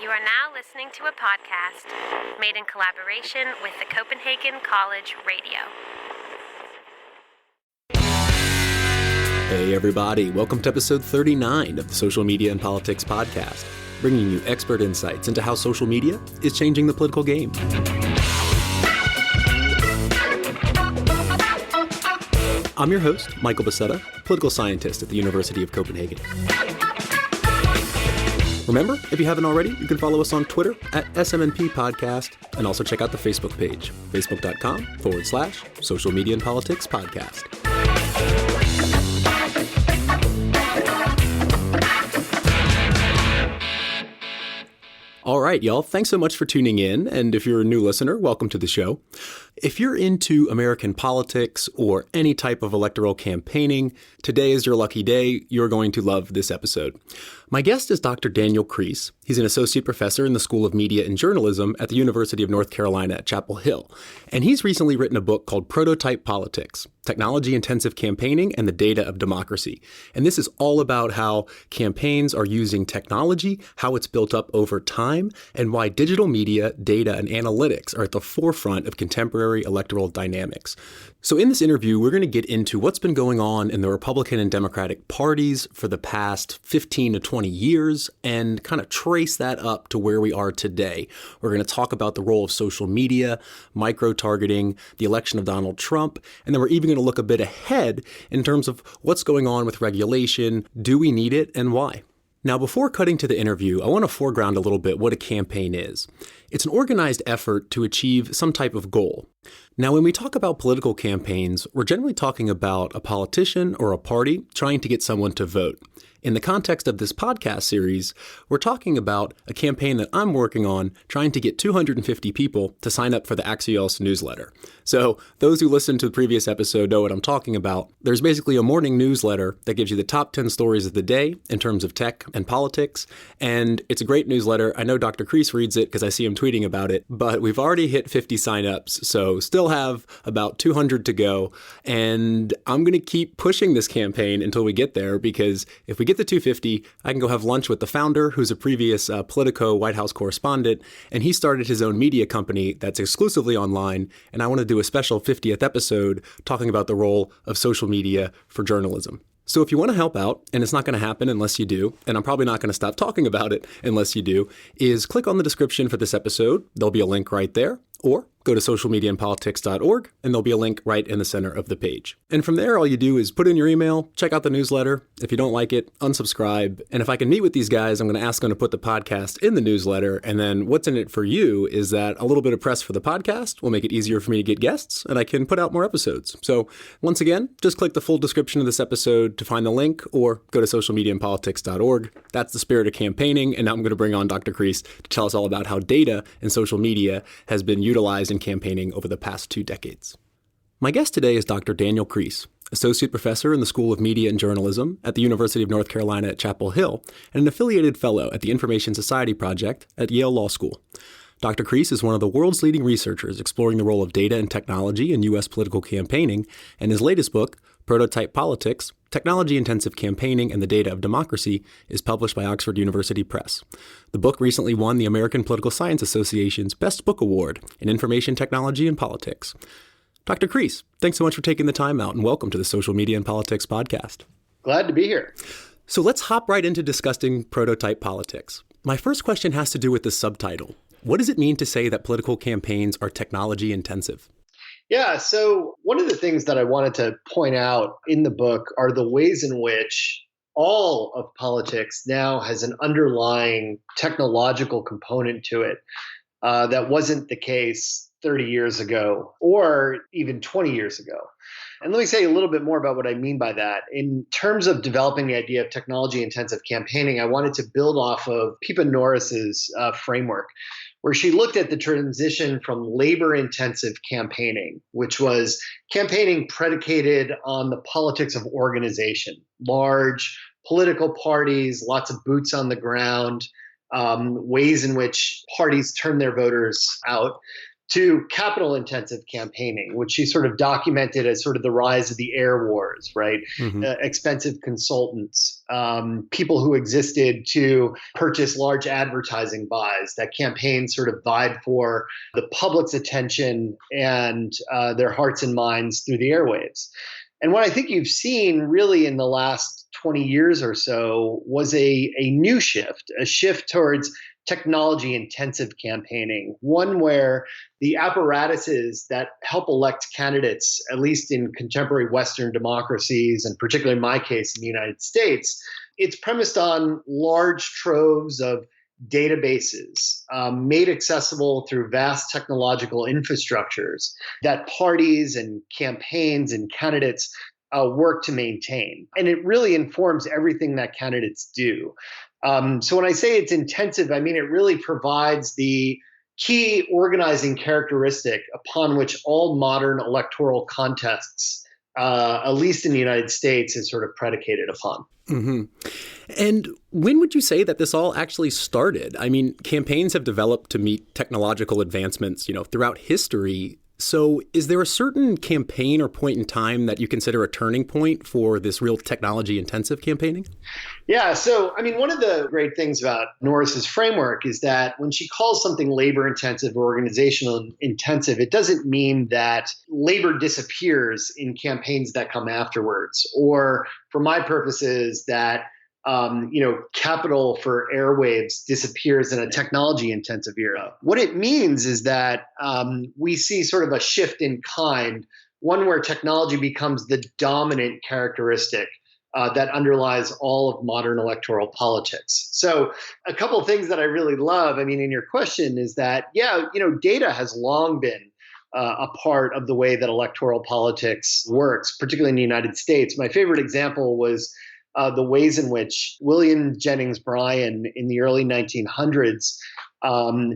You are now listening to a podcast made in collaboration with the Copenhagen College Radio. Hey everybody, welcome to episode 39 of the Social Media and Politics podcast, bringing you expert insights into how social media is changing the political game. I'm your host, Michael Becerra, political scientist at the University of Copenhagen. Remember, if you haven't already, you can follow us on Twitter at SMNP Podcast and also check out the Facebook page, facebook.com/Social Media and Politics Podcast. All right, y'all. Thanks so much for tuning in. And if you're a new listener, welcome to the show. If you're into American politics or any type of electoral campaigning, today is your lucky day. You're going to love this episode. My guest is Dr. Daniel Kreiss. He's an associate professor in the School of Media and Journalism at the University of North Carolina at Chapel Hill. And he's recently written a book called Prototype Politics: Technology-Intensive Campaigning and the Data of Democracy. And this is all about how campaigns are using technology, how it's built up over time, and why digital media, data, and analytics are at the forefront of contemporary electoral dynamics. So in this interview, we're going to get into what's been going on in the Republican and Democratic parties for the past 15 to 20 years and kind of trace that up to where we are today. We're going to talk about the role of social media, micro-targeting, the election of Donald Trump, and then we're even going to look a bit ahead in terms of what's going on with regulation, do we need it, and why. Now, before cutting to the interview, I want to foreground a little bit what a campaign is. It's an organized effort to achieve some type of goal. Now, when we talk about political campaigns, we're generally talking about a politician or a party trying to get someone to vote. In the context of this podcast series, we're talking about a campaign that I'm working on trying to get 250 people to sign up for the Axios newsletter. So those who listened to the previous episode know what I'm talking about. There's basically a morning newsletter that gives you the top 10 stories of the day in terms of tech and politics. And it's a great newsletter. I know Dr. Kreiss reads it because I see him tweeting about it, but we've already hit 50 signups. So still have about 200 to go. And I'm going to keep pushing this campaign until we get there, because if we get to 250, I can go have lunch with the founder, who's a previous Politico White House correspondent, and he started his own media company that's exclusively online, and I want to do a special 50th episode talking about the role of social media for journalism. So if you want to help out, and it's not going to happen unless you do, and I'm probably not going to stop talking about it unless you do, is click on the description for this episode. There'll be a link right there, or go to socialmediaandpolitics.org, and there'll be a link right in the center of the page. And from there, all you do is put in your email, check out the newsletter. If you don't like it, unsubscribe. And if I can meet with these guys, I'm going to ask them to put the podcast in the newsletter. And then what's in it for you is that a little bit of press for the podcast will make it easier for me to get guests, and I can put out more episodes. So once again, just click the full description of this episode to find the link, or go to socialmediaandpolitics.org. That's the spirit of campaigning. And now I'm going to bring on Dr. Kreiss to tell us all about how data and social media has been utilized in campaigning over the past 2 decades. My guest today is Dr. Daniel Kreiss, associate professor in the School of Media and Journalism at the University of North Carolina at Chapel Hill, and an affiliated fellow at the Information Society Project at Yale Law School. Dr. Kreiss is one of the world's leading researchers exploring the role of data and technology in U.S. political campaigning, and his latest book, Prototype Politics: Technology-Intensive Campaigning and the Data of Democracy, is published by Oxford University Press. The book recently won the American Political Science Association's Best Book Award in Information Technology and Politics. Dr. Kreiss, thanks so much for taking the time out, and welcome to the Social Media and Politics podcast. Glad to be here. So let's hop right into discussing prototype politics. My first question has to do with the subtitle. What does it mean to say that political campaigns are technology intensive? Yeah, so one of the things that I wanted to point out in the book are the ways in which all of politics now has an underlying technological component to it that wasn't the case 30 years ago or even 20 years ago. And let me say a little bit more about what I mean by that. In terms of developing the idea of technology-intensive campaigning, I wanted to build off of Pippa Norris's framework, where she looked at the transition from labor-intensive campaigning, which was campaigning predicated on the politics of organization, large political parties, lots of boots on the ground, ways in which parties turn their voters out, to capital intensive campaigning, which she sort of documented as sort of the rise of the air wars, right? Expensive consultants, people who existed to purchase large advertising buys, that campaigns sort of vied for the public's attention and their hearts and minds through the airwaves. And what I think you've seen really in the last 20 years or so was a new shift, a shift towards technology intensive campaigning, one where the apparatuses that help elect candidates, at least in contemporary Western democracies, and particularly in my case in the United States, it's premised on large troves of databases made accessible through vast technological infrastructures that parties and campaigns and candidates work to maintain. And it really informs everything that candidates do. So when I say it's intensive, I mean it really provides the key organizing characteristic upon which all modern electoral contests, at least in the United States, is sort of predicated upon. And when would you say that this all actually started? I mean, campaigns have developed to meet technological advancements, throughout history. So is there a certain campaign or point in time that you consider a turning point for this real technology intensive campaigning? Yeah. So, I mean, one of the great things about Norris's framework is that when she calls something labor intensive or organizational intensive, it doesn't mean that labor disappears in campaigns that come afterwards, or for my purposes, that capital for airwaves disappears in a technology intensive era. What it means is that we see sort of a shift in kind, one where technology becomes the dominant characteristic that underlies all of modern electoral politics. So a couple of things that I really love, I mean, in your question is that, data has long been a part of the way that electoral politics works, particularly in the United States. My favorite example was the ways in which William Jennings Bryan in the early 1900s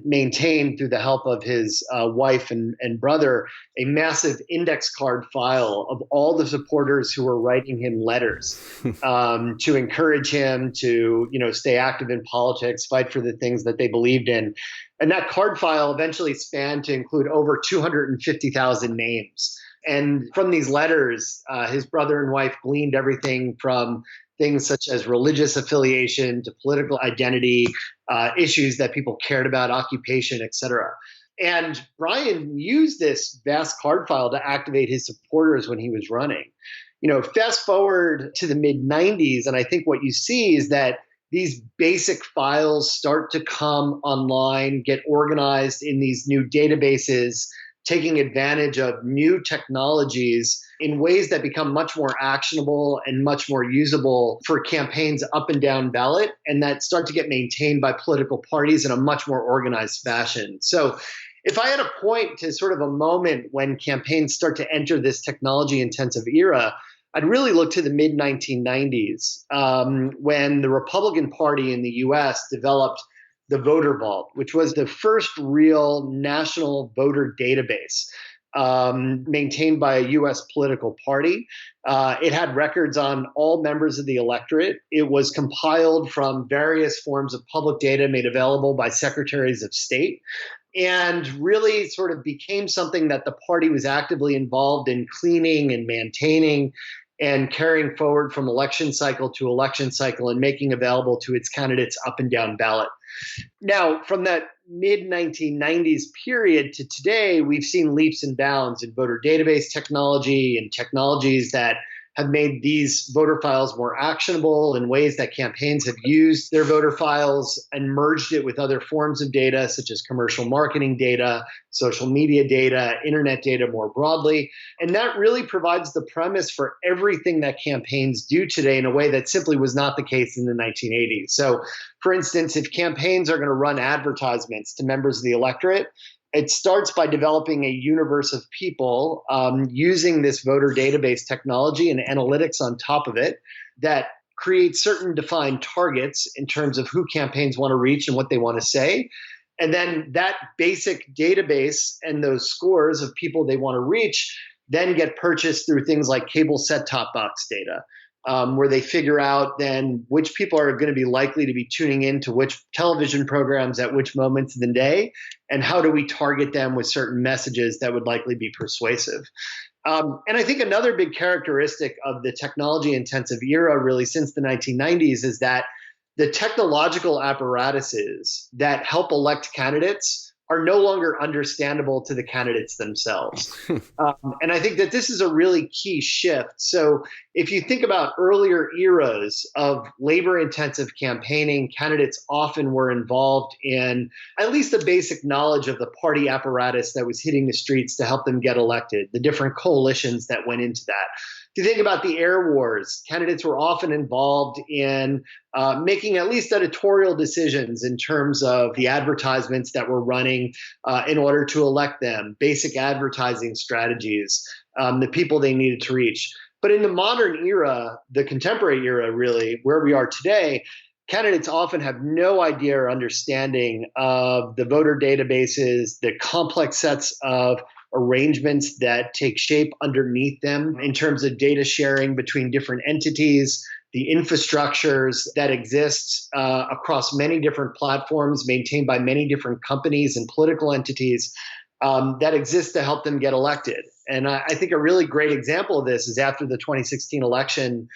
maintained, through the help of his wife and brother, a massive index card file of all the supporters who were writing him letters to encourage him to, stay active in politics, fight for the things that they believed in. And that card file eventually spanned to include over 250,000 names. And from these letters, his brother and wife gleaned everything from things such as religious affiliation to political identity, issues that people cared about, occupation, et cetera. And Bryan used this vast card file to activate his supporters when he was running. Fast forward to the mid 90s, and I think what you see is that these basic files start to come online, get organized in these new databases, taking advantage of new technologies in ways that become much more actionable and much more usable for campaigns up and down ballot, and that start to get maintained by political parties in a much more organized fashion. So if I had to point to sort of a moment when campaigns start to enter this technology intensive era, I'd really look to the mid 1990s when the Republican Party in the US developed the voter vault, which was the first real national voter database maintained by a U.S. political party. It had records on all members of the electorate. It was compiled from various forms of public data made available by secretaries of state, and really sort of became something that the party was actively involved in cleaning and maintaining and carrying forward from election cycle to election cycle and making available to its candidates up and down ballot. Now, from that mid-1990s period to today, we've seen leaps and bounds in voter database technology and technologies that have made these voter files more actionable in ways that campaigns have used their voter files and merged it with other forms of data, such as commercial marketing data, social media data, internet data more broadly. And that really provides the premise for everything that campaigns do today in a way that simply was not the case in the 1980s. So, for instance, if campaigns are going to run advertisements to members of the electorate, it starts by developing a universe of people using this voter database technology and analytics on top of it that creates certain defined targets in terms of who campaigns want to reach and what they want to say. And then that basic database and those scores of people they want to reach then get purchased through things like cable set-top box data, where they figure out then which people are going to be likely to be tuning in to which television programs at which moments of the day, and how do we target them with certain messages that would likely be persuasive. And I think another big characteristic of the technology intensive era, really since the 1990s, is that the technological apparatuses that help elect candidates are no longer understandable to the candidates themselves. And I think that this is a really key shift. So if you think about earlier eras of labor-intensive campaigning, candidates often were involved in at least a basic knowledge of the party apparatus that was hitting the streets to help them get elected, the different coalitions that went into that. If you think about the air wars, candidates were often involved in making at least editorial decisions in terms of the advertisements that were running in order to elect them, basic advertising strategies, the people they needed to reach. But in the modern era, the contemporary era, really, where we are today, candidates often have no idea or understanding of the voter databases, the complex sets of arrangements that take shape underneath them in terms of data sharing between different entities, the infrastructures that exist across many different platforms maintained by many different companies and political entities that exist to help them get elected. And I think a really great example of this is after the 2016 election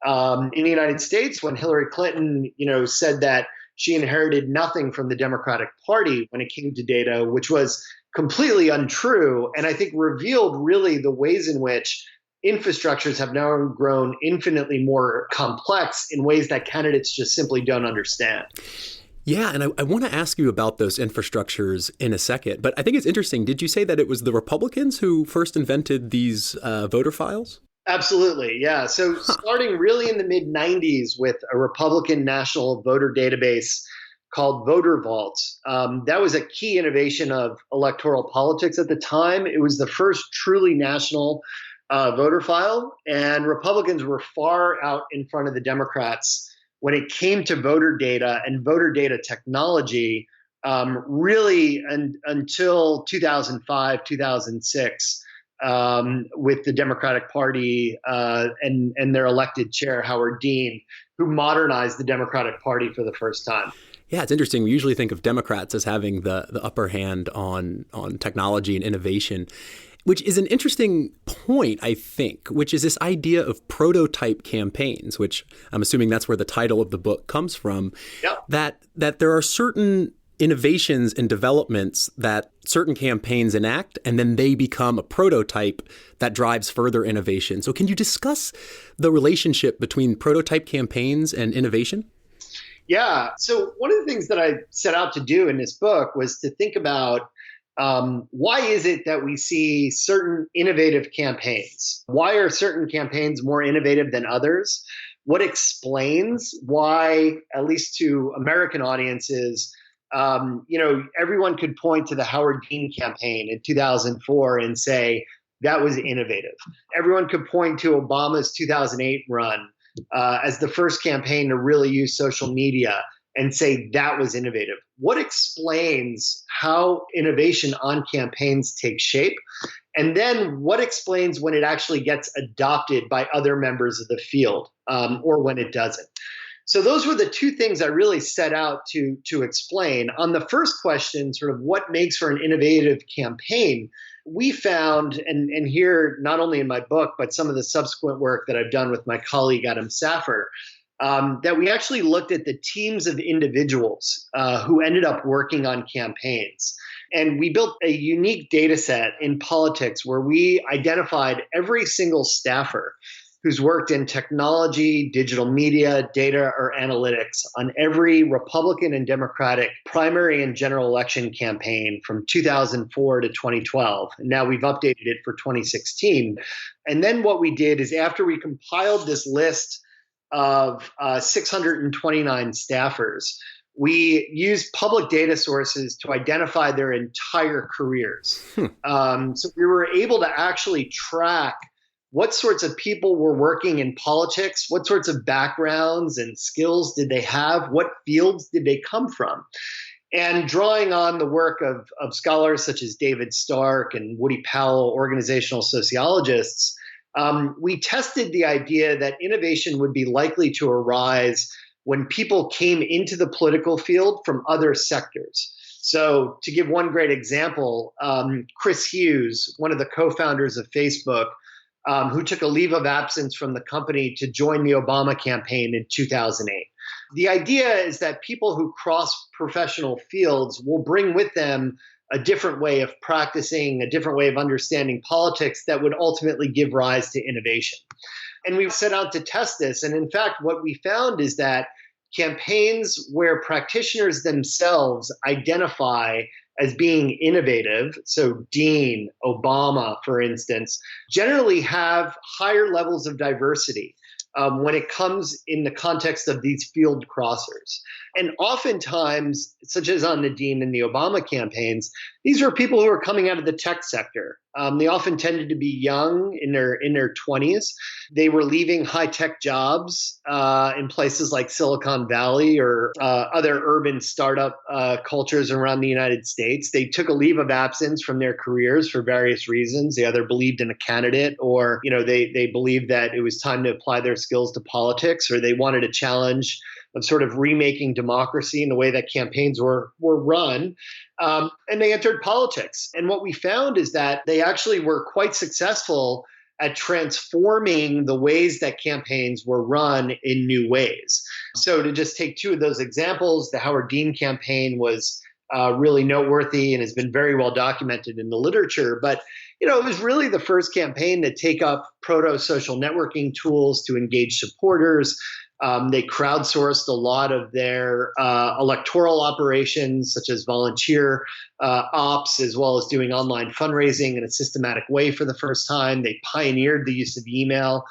in the United States, when Hillary Clinton, said that she inherited nothing from the Democratic Party when it came to data, which was completely untrue, and I think revealed really the ways in which infrastructures have now grown infinitely more complex in ways that candidates just simply don't understand. Yeah, and I want to ask you about those infrastructures in a second, but I think it's interesting. Did you say that it was the Republicans who first invented these voter files? Absolutely, yeah. So starting really in the mid-90s with a Republican national voter database called Voter Vault. That was a key innovation of electoral politics at the time. It was the first truly national voter file, and Republicans were far out in front of the Democrats when it came to voter data and voter data technology, really until 2005, 2006, with the Democratic Party and their elected chair, Howard Dean, who modernized the Democratic Party for the first time. Yeah, it's interesting. We usually think of Democrats as having the upper hand on technology and innovation, which is an interesting point, I think, which is this idea of prototype campaigns, which I'm assuming that's where the title of the book comes from. Yep. That there are certain innovations and developments that certain campaigns enact, and then they become a prototype that drives further innovation. So can you discuss the relationship between prototype campaigns and innovation? Yeah. So one of the things that I set out to do in this book was to think about why is it that we see certain innovative campaigns? Why are certain campaigns more innovative than others? What explains why, at least to American audiences, everyone could point to the Howard Dean campaign in 2004 and say that was innovative. Everyone could point to Obama's 2008 run as the first campaign to really use social media and say that was innovative. What explains how innovation on campaigns takes shape? And then what explains when it actually gets adopted by other members of the field or when it doesn't? So those were the two things I really set out to explain. On the first question, sort of what makes for an innovative campaign, we found, and here not only in my book, but some of the subsequent work that I've done with my colleague Adam Saffer, that we actually looked at the teams of individuals who ended up working on campaigns. And we built a unique data set in politics where we identified every single staffer who's worked in technology, digital media, data, or analytics on every Republican and Democratic primary and general election campaign from 2004 to 2012. And now we've updated it for 2016. And then what we did is after we compiled this list of 629 staffers, we used public data sources to identify their entire careers. So we were able to actually track what sorts of people were working in politics, what sorts of backgrounds and skills did they have, what fields did they come from. And drawing on the work of scholars such as David Stark and Woody Powell, organizational sociologists, we tested the idea that innovation would be likely to arise when people came into the political field from other sectors. So to give one great example, Chris Hughes, one of the co-founders of Facebook, who took a leave of absence from the company to join the Obama campaign in 2008. The idea is that people who cross professional fields will bring with them a different way of practicing, a different way of understanding politics that would ultimately give rise to innovation. And we set out to test this. And in fact, what we found is that campaigns where practitioners themselves identify as being innovative, so Dean, Obama, for instance, generally have higher levels of diversity when it comes in the context of these field crossers. And oftentimes, such as on the Dean and the Obama campaigns, these were people who were coming out of the tech sector. They often tended to be young in their 20s. They were leaving high-tech jobs in places like Silicon Valley or other urban startup cultures around the United States. They took a leave of absence from their careers for various reasons. They either believed in a candidate or they believed that it was time to apply their skills to politics, or they wanted a challenge of sort of remaking democracy in the way that campaigns were run. And they entered politics. And what we found is that they actually were quite successful at transforming the ways that campaigns were run in new ways. So to just take two of those examples, the Howard Dean campaign was really noteworthy and has been very well documented in the literature. But it was really the first campaign to take up proto-social networking tools to engage supporters. They crowdsourced a lot of their electoral operations, such as volunteer ops, as well as doing online fundraising in a systematic way for the first time. They pioneered the use of email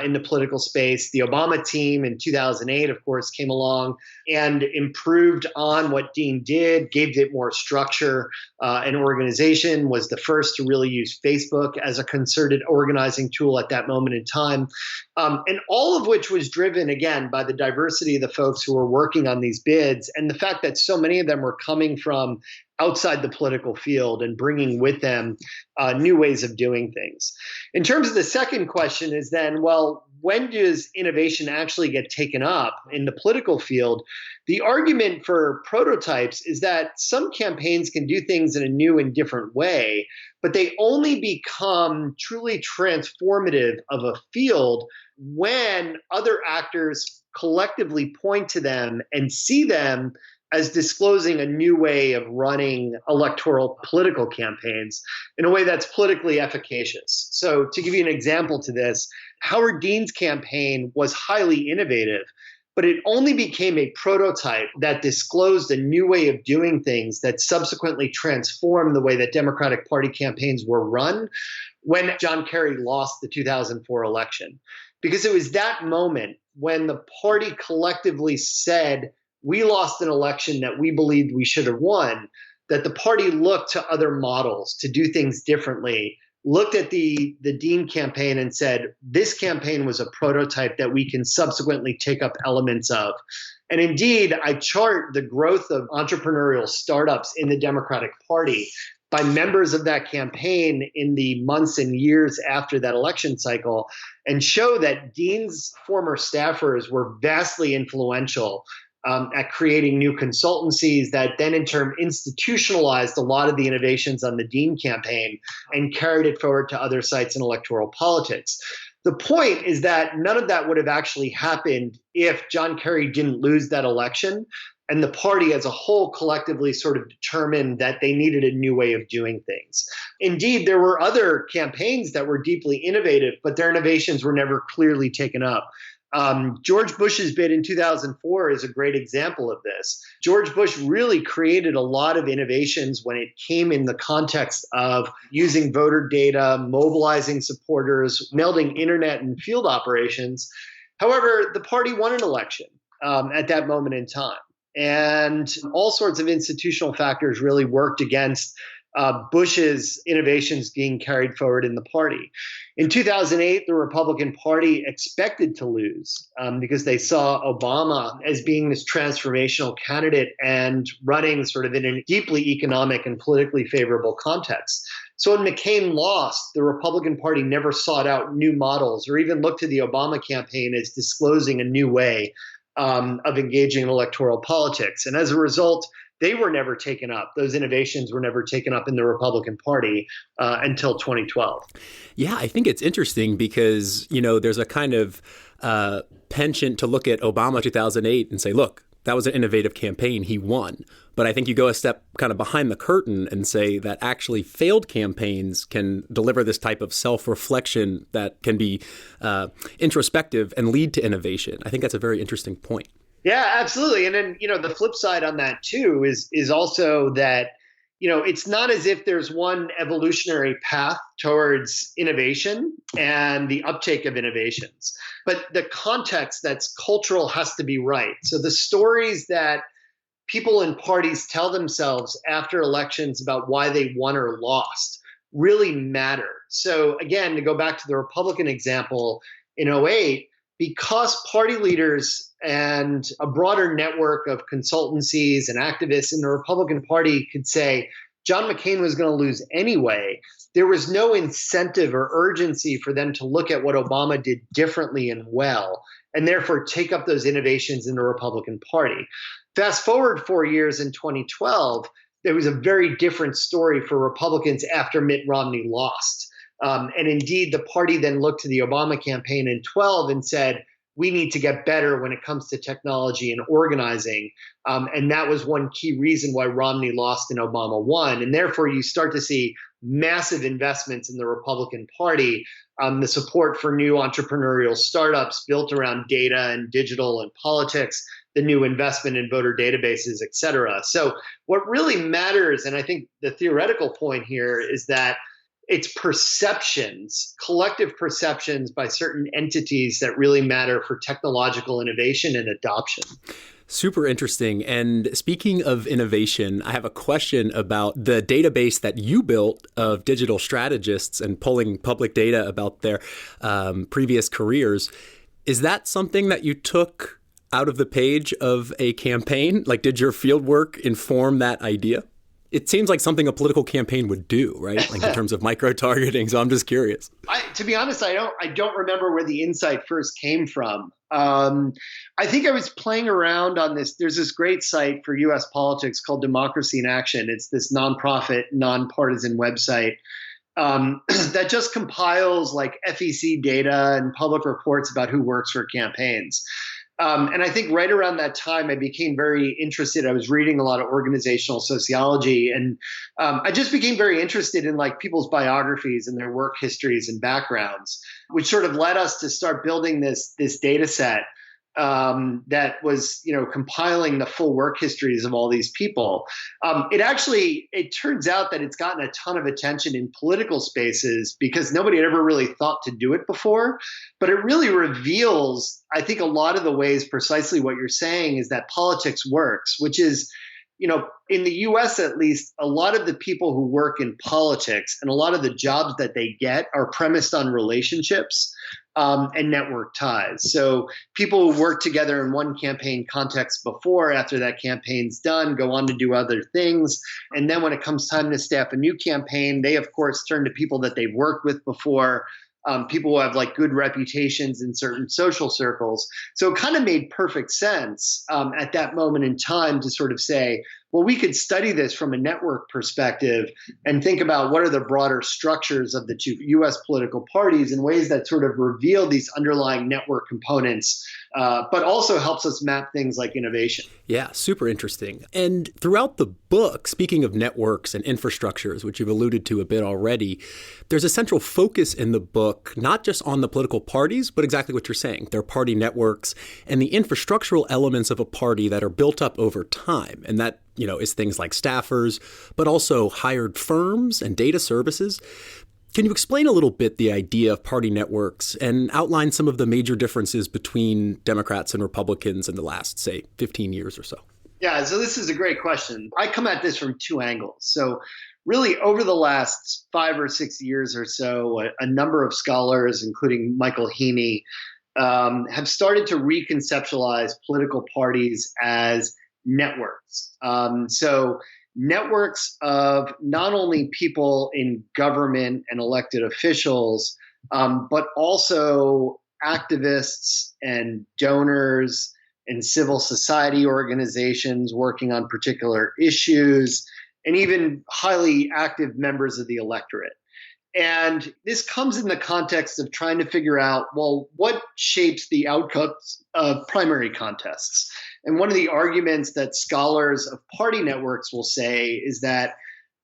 in the political space. The Obama team in 2008, of course, came along and improved on what Dean did, gave it more structure and organization, was the first to really use Facebook as a concerted organizing tool at that moment in time. And all of which was driven, again, by the diversity of the folks who were working on these bids and the fact that so many of them were coming from outside the political field and bringing with them new ways of doing things. In terms of the second question is then, well, when does innovation actually get taken up in the political field? The argument for prototypes is that some campaigns can do things in a new and different way, but they only become truly transformative of a field when other actors collectively point to them and see them as disclosing a new way of running electoral political campaigns in a way that's politically efficacious. So to give you an example to this, Howard Dean's campaign was highly innovative, but it only became a prototype that disclosed a new way of doing things that subsequently transformed the way that Democratic Party campaigns were run when John Kerry lost the 2004 election. Because it was that moment when the party collectively said, we lost an election that we believed we should have won, that the party looked to other models to do things differently, looked at the Dean campaign and said, this campaign was a prototype that we can subsequently take up elements of. And indeed, I chart the growth of entrepreneurial startups in the Democratic Party by members of that campaign in the months and years after that election cycle, and show that Dean's former staffers were vastly influential at creating new consultancies that then in turn institutionalized a lot of the innovations on the Dean campaign and carried it forward to other sites in electoral politics. The point is that none of that would have actually happened if John Kerry didn't lose that election and the party as a whole collectively sort of determined that they needed a new way of doing things. Indeed, there were other campaigns that were deeply innovative, but their innovations were never clearly taken up. George Bush's bid in 2004 is a great example of this. George Bush really created a lot of innovations when it came in the context of using voter data, mobilizing supporters, melding internet and field operations. However, the party won an election at that moment in time. And all sorts of institutional factors really worked against Bush's innovations being carried forward in the party. In 2008, the Republican Party expected to lose because they saw Obama as being this transformational candidate and running sort of in a deeply economic and politically favorable context. So when McCain lost, the Republican Party never sought out new models or even looked to the Obama campaign as disclosing a new way of engaging in electoral politics. And as a result, they were never taken up. Those innovations were never taken up in the Republican Party until 2012. Yeah, I think it's interesting because, there's a kind of penchant to look at Obama 2008 and say, look, that was an innovative campaign. He won. But I think you go a step kind of behind the curtain and say that actually failed campaigns can deliver this type of self-reflection that can be introspective and lead to innovation. I think that's a very interesting point. Yeah, absolutely. And then, the flip side on that too is also that, it's not as if there's one evolutionary path towards innovation and the uptake of innovations, but the context that's cultural has to be right. So the stories that people in parties tell themselves after elections about why they won or lost really matter. So again, to go back to the Republican example in '08, because party leaders and a broader network of consultancies and activists in the Republican Party could say John McCain was going to lose anyway, there was no incentive or urgency for them to look at what Obama did differently and well, and therefore take up those innovations in the Republican Party. Fast forward 4 years in 2012, there was a very different story for Republicans after Mitt Romney lost. And indeed, the party then looked to the Obama campaign in 12 and said, we need to get better when it comes to technology and organizing. And that was one key reason why Romney lost and Obama won. And therefore, you start to see massive investments in the Republican Party, the support for new entrepreneurial startups built around data and digital and politics, the new investment in voter databases, et cetera. So what really matters, and I think the theoretical point here, is that it's perceptions, collective perceptions by certain entities that really matter for technological innovation and adoption. Super interesting. And speaking of innovation, I have a question about the database that you built of digital strategists and pulling public data about their previous careers. Is that something that you took out of the page of a campaign? Like, did your field work inform that idea? It seems like something a political campaign would do, right? Like in terms of micro-targeting. So I'm just curious. To be honest, I don't remember where the insight first came from. I think I was playing around on this. There's this great site for U.S. politics called Democracy in Action. It's this nonprofit, nonpartisan website that just compiles like FEC data and public reports about who works for campaigns. And I think right around that time, I became very interested. I was reading a lot of organizational sociology, and I just became very interested in like people's biographies and their work histories and backgrounds, which sort of led us to start building this data set that was, compiling the full work histories of all these people. It turns out that it's gotten a ton of attention in political spaces because nobody had ever really thought to do it before. But it really reveals, I think, a lot of the ways precisely what you're saying is that politics works, which is, in the US at least, a lot of the people who work in politics and a lot of the jobs that they get are premised on relationships and network ties. So people who work together in one campaign context before, after that campaign's done, go on to do other things. And then when it comes time to staff a new campaign, they, of course, turn to people that they've worked with before, people who have like good reputations in certain social circles. So it kind of made perfect sense at that moment in time to sort of say, well, we could study this from a network perspective and think about what are the broader structures of the two U.S. political parties in ways that sort of reveal these underlying network components, but also helps us map things like innovation. Yeah, super interesting. And throughout the book, speaking of networks and infrastructures, which you've alluded to a bit already, there's a central focus in the book, not just on the political parties, but exactly what you're saying, their party networks and the infrastructural elements of a party that are built up over time. And that, is things like staffers, but also hired firms and data services. Can you explain a little bit the idea of party networks and outline some of the major differences between Democrats and Republicans in the last, say, 15 years or so? Yeah, so this is a great question. I come at this from two angles. So really over the last 5 or 6 years or so, a number of scholars, including Michael Heaney, have started to reconceptualize political parties as networks. So networks of not only people in government and elected officials, but also activists and donors and civil society organizations working on particular issues, and even highly active members of the electorate. And this comes in the context of trying to figure out, well, what shapes the outcomes of primary contests? And one of the arguments that scholars of party networks will say is that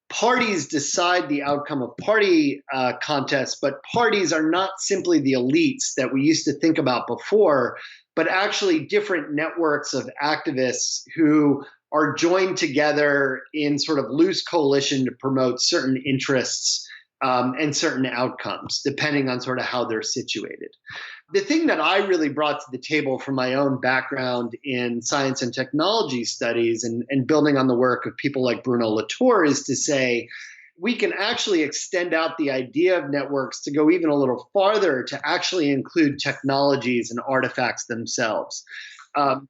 parties decide the outcome of party contests, but parties are not simply the elites that we used to think about before, but actually different networks of activists who are joined together in sort of loose coalition to promote certain interests and certain outcomes, depending on sort of how they're situated. The thing that I really brought to the table from my own background in science and technology studies and building on the work of people like Bruno Latour is to say, we can actually extend out the idea of networks to go even a little farther to actually include technologies and artifacts themselves.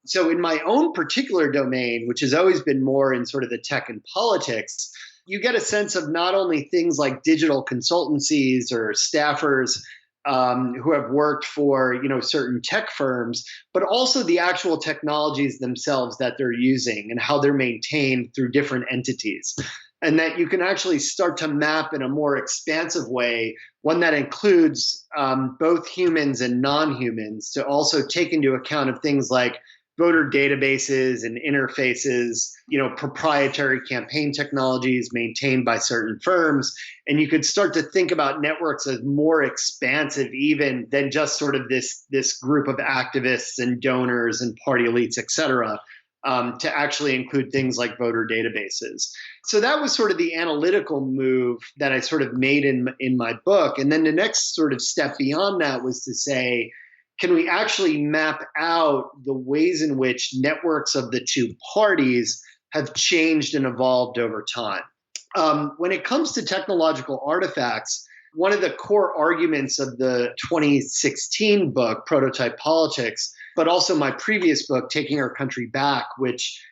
So in my own particular domain, which has always been more in sort of the tech and politics, you get a sense of not only things like digital consultancies or staffers who have worked for certain tech firms, but also the actual technologies themselves that they're using and how they're maintained through different entities. And that you can actually start to map in a more expansive way, one that includes both humans and non-humans, to also take into account of things like voter databases and interfaces, proprietary campaign technologies maintained by certain firms. And you could start to think about networks as more expansive even than just sort of this group of activists and donors and party elites, et cetera, to actually include things like voter databases. So that was sort of the analytical move that I sort of made in my book. And then the next sort of step beyond that was to say, can we actually map out the ways in which networks of the two parties have changed and evolved over time? When it comes to technological artifacts, one of the core arguments of the 2016 book, Prototype Politics, but also my previous book, Taking Our Country Back, which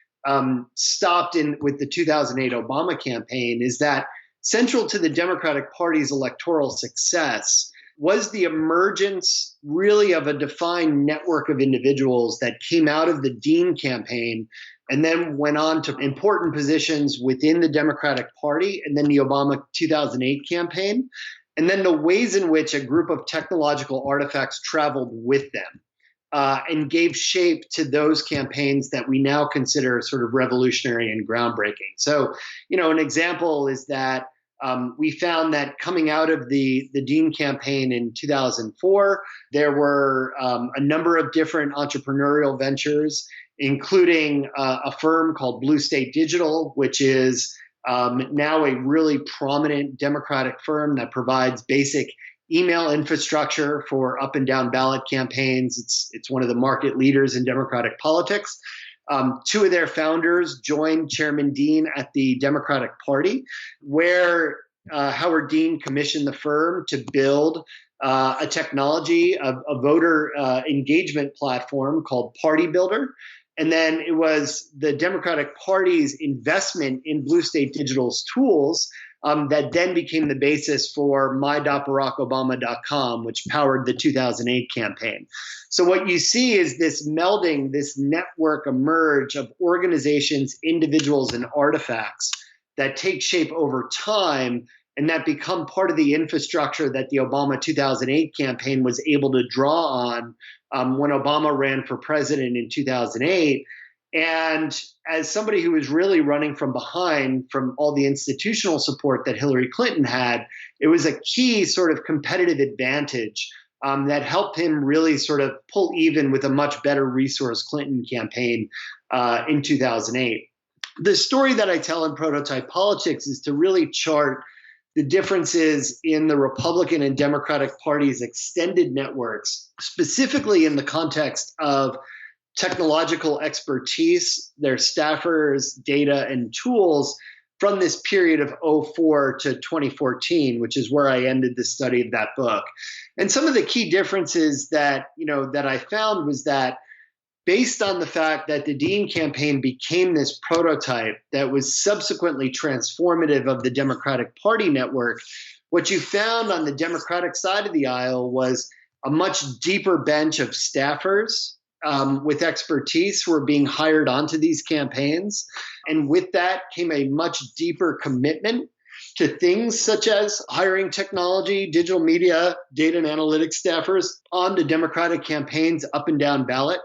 stopped with the 2008 Obama campaign, is that central to the Democratic Party's electoral success was the emergence really of a defined network of individuals that came out of the Dean campaign and then went on to important positions within the Democratic Party and then the Obama 2008 campaign, and then the ways in which a group of technological artifacts traveled with them and gave shape to those campaigns that we now consider sort of revolutionary and groundbreaking. So, an example is that we found that coming out of the Dean campaign in 2004, there were a number of different entrepreneurial ventures, including a firm called Blue State Digital, which is now a really prominent Democratic firm that provides basic email infrastructure for up and down ballot campaigns. It's one of the market leaders in Democratic politics. Two of their founders joined Chairman Dean at the Democratic Party, where Howard Dean commissioned the firm to build a technology, a voter engagement platform called Party Builder. And then it was the Democratic Party's investment in Blue State Digital's tools that then became the basis for my.barackobama.com, which powered the 2008 campaign. So what you see is this melding, this network emerge of organizations, individuals, and artifacts that take shape over time and that become part of the infrastructure that the Obama 2008 campaign was able to draw on when Obama ran for president in 2008. And as somebody who was really running from behind from all the institutional support that Hillary Clinton had, it was a key sort of competitive advantage that helped him really sort of pull even with a much better resource Clinton campaign in 2008. The story that I tell in Prototype Politics is to really chart the differences in the Republican and Democratic Party's extended networks, specifically in the context of technological expertise, their staffers, data, and tools from this period of 2004 to 2014, which is where I ended the study of that book. And some of the key differences that I found was that based on the fact that the Dean campaign became this prototype that was subsequently transformative of the Democratic Party network, what you found on the Democratic side of the aisle was a much deeper bench of staffers with expertise who were being hired onto these campaigns. And with that came a much deeper commitment to things such as hiring technology, digital media, data and analytics staffers on the Democratic campaigns up and down ballot.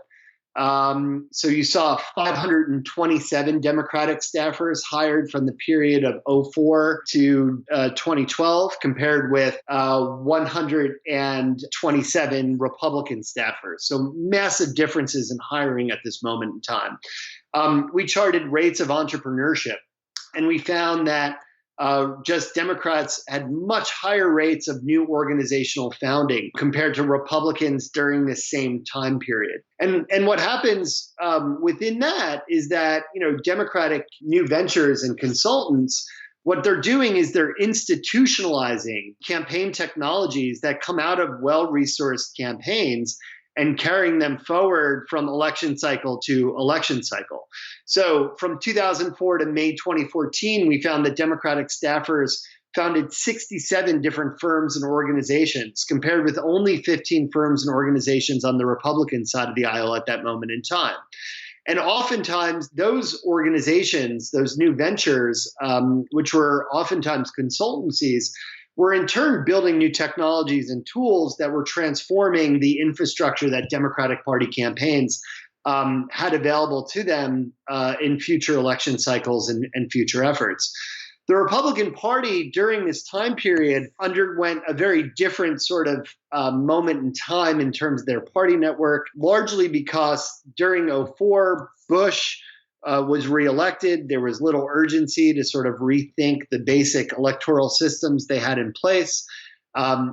So you saw 527 Democratic staffers hired from the period of 2004 to 2012, compared with 127 Republican staffers. So massive differences in hiring at this moment in time. We charted rates of entrepreneurship, and we found that just Democrats had much higher rates of new organizational founding compared to Republicans during the same time period. And what happens within that is that, Democratic new ventures and consultants, what they're doing is they're institutionalizing campaign technologies that come out of well-resourced campaigns and carrying them forward from election cycle to election cycle. So from 2004 to May 2014, we found that Democratic staffers founded 67 different firms and organizations, compared with only 15 firms and organizations on the Republican side of the aisle at that moment in time. And oftentimes those organizations, those new ventures, which were oftentimes consultancies, were in turn building new technologies and tools that were transforming the infrastructure that Democratic Party campaigns had available to them in future election cycles and future efforts. The Republican Party during this time period underwent a very different sort of moment in time in terms of their party network, largely because during 2004, Bush was reelected. There was little urgency to sort of rethink the basic electoral systems they had in place.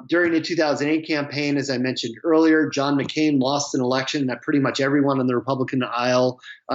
During the 2008 campaign, as I mentioned earlier, John McCain lost an election that pretty much everyone on the Republican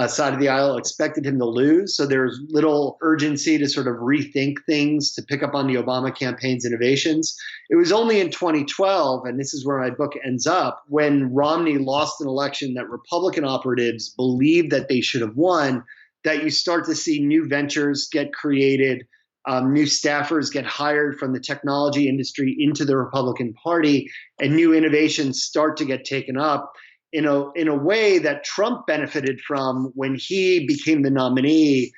side of the aisle expected him to lose. So there was little urgency to sort of rethink things, to pick up on the Obama campaign's innovations. It was only in 2012, and this is where my book ends up, when Romney lost an election that Republican operatives believed that they should have won, that you start to see new ventures get created. New staffers get hired from the technology industry into the Republican Party, and new innovations start to get taken up in a way that Trump benefited from when he became the nominee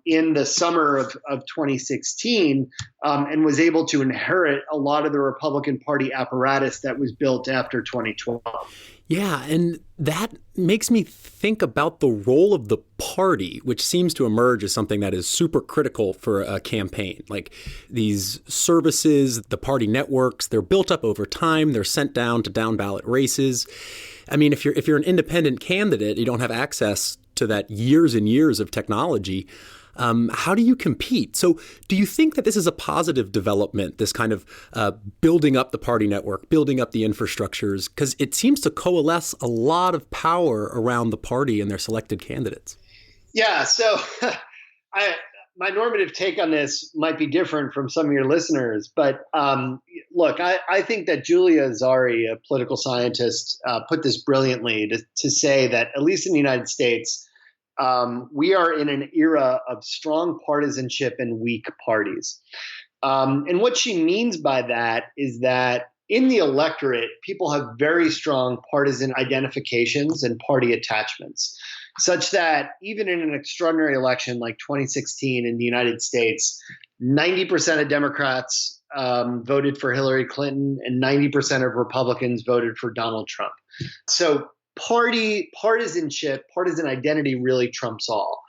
in the summer of 2016, and was able to inherit a lot of the Republican Party apparatus that was built after 2012. Yeah, and that makes me think about the role of the party, which seems to emerge as something that is super critical for a campaign. Like these services, the party networks, they're built up over time. They're sent down to down ballot races. I mean, if you're an independent candidate, you don't have access to that years and years of technology. How do you compete? So do you think that this is a positive development, this kind of building up the party network, building up the infrastructures? Because it seems to coalesce a lot of power around the party and their selected candidates. Yeah, so my normative take on this might be different from some of your listeners. But look, I think that Julia Azari, a political scientist, put this brilliantly to say that, at least in the United States, we are in an era of strong partisanship and weak parties. And what she means by that is that in the electorate, people have very strong partisan identifications and party attachments, such that even in an extraordinary election like 2016 in the United States, 90% of Democrats voted for Hillary Clinton and 90% of Republicans voted for Donald Trump. So partisanship, partisan identity really trumps all.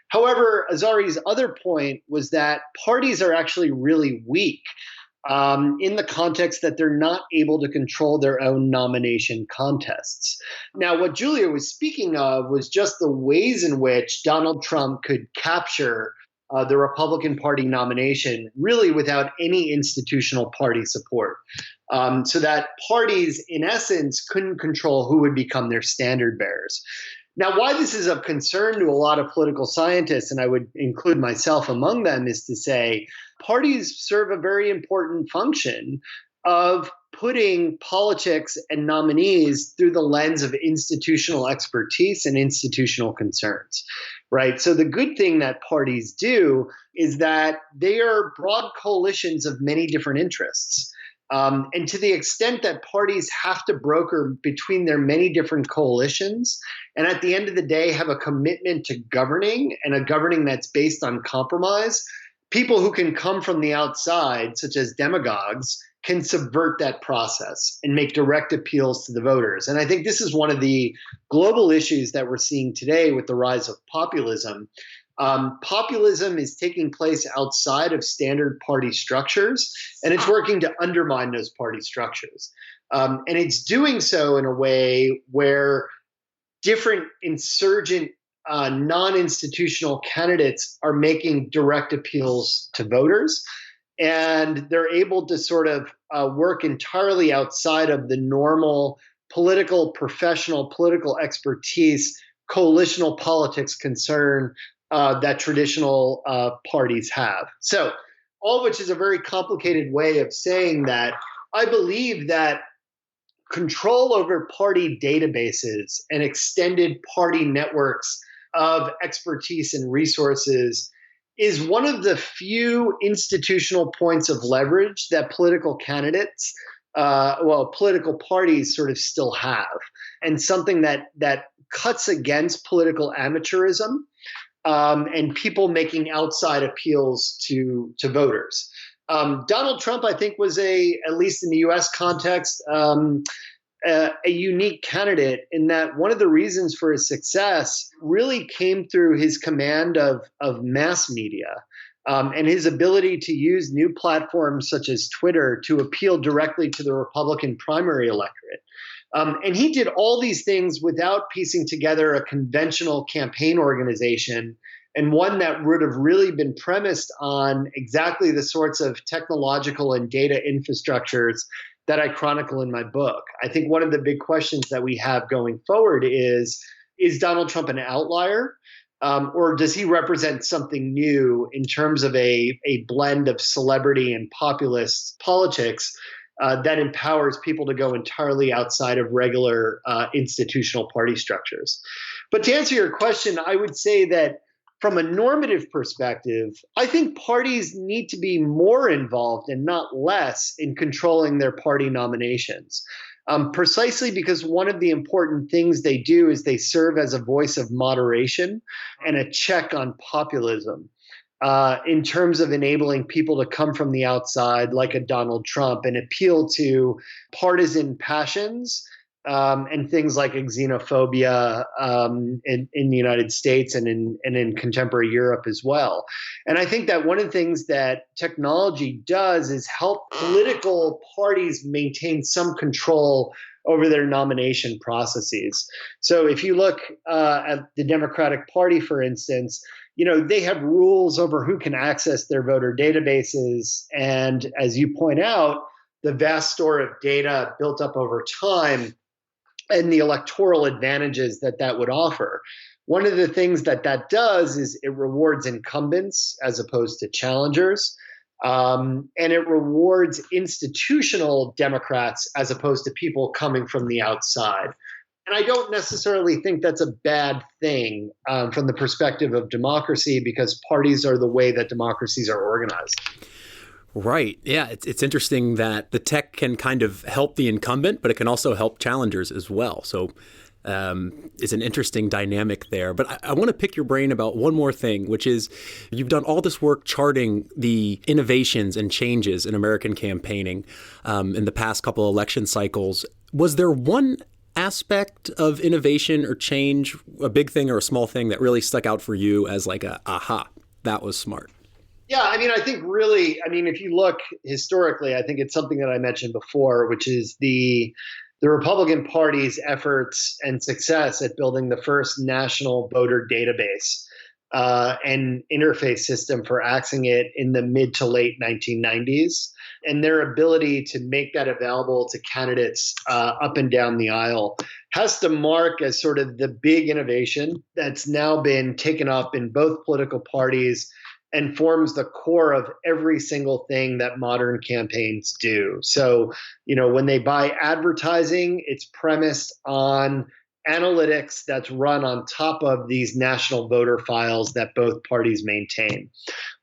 However, Azari's other point was that parties are actually really weak in the context that they're not able to control their own nomination contests. Now, what Julia was speaking of was just the ways in which Donald Trump could capture the Republican Party nomination really without any institutional party support. So that parties, in essence, couldn't control who would become their standard bearers. Now, why this is of concern to a lot of political scientists, and I would include myself among them, is to say parties serve a very important function of putting politics and nominees through the lens of institutional expertise and institutional concerns, right? So the good thing that parties do is that they are broad coalitions of many different interests. And to the extent that parties have to broker between their many different coalitions, and at the end of the day have a commitment to governing and a governing that's based on compromise, people who can come from the outside, such as demagogues, can subvert that process and make direct appeals to the voters. And I think this is one of the global issues that we're seeing today with the rise of populism. Populism is taking place outside of standard party structures, and it's working to undermine those party structures. And it's doing so in a way where different insurgent, non-institutional candidates are making direct appeals to voters, and they're able to sort of work entirely outside of the normal political, professional, political expertise, coalitional politics concern that traditional parties have. So, all of which is a very complicated way of saying that I believe that control over party databases and extended party networks of expertise and resources is one of the few institutional points of leverage that political candidates, political parties sort of still have, and something that cuts against political amateurism. And people making outside appeals to voters. Donald Trump, I think, was at least in the U.S. context, a unique candidate in that one of the reasons for his success really came through his command of mass media and his ability to use new platforms such as Twitter to appeal directly to the Republican primary electorate. And he did all these things without piecing together a conventional campaign organization, and one that would have really been premised on exactly the sorts of technological and data infrastructures that I chronicle in my book. I think one of the big questions that we have going forward is Donald Trump an outlier? Or does he represent something new in terms of a blend of celebrity and populist politics that empowers people to go entirely outside of regular institutional party structures? But to answer your question, I would say that from a normative perspective, I think parties need to be more involved and not less in controlling their party nominations. Precisely because one of the important things they do is they serve as a voice of moderation and a check on populism. In terms of enabling people to come from the outside, like a Donald Trump, and appeal to partisan passions and things like xenophobia in the United States and in contemporary Europe as well. And I think that one of the things that technology does is help political parties maintain some control over their nomination processes. So if you look at the Democratic Party, for instance, they have rules over who can access their voter databases. And as you point out, the vast store of data built up over time and the electoral advantages that would offer. One of the things that does is it rewards incumbents as opposed to challengers. And it rewards institutional Democrats as opposed to people coming from the outside. And I don't necessarily think that's a bad thing from the perspective of democracy, because parties are the way that democracies are organized. Right. Yeah, it's interesting that the tech can kind of help the incumbent, but it can also help challengers as well. So it's an interesting dynamic there. But I want to pick your brain about one more thing, which is you've done all this work charting the innovations and changes in American campaigning in the past couple election cycles. Was there one aspect of innovation or change, a big thing or a small thing, that really stuck out for you as like aha, that was smart? Yeah, I think really, if you look historically, I think it's something that I mentioned before, which is the Republican Party's efforts and success at building the first national voter database and interface system for accessing it in the mid to late 1990s, and their ability to make that available to candidates up and down the aisle has to mark as sort of the big innovation that's now been taken up in both political parties and forms the core of every single thing that modern campaigns do. So, when they buy advertising, it's premised on analytics that's run on top of these national voter files that both parties maintain.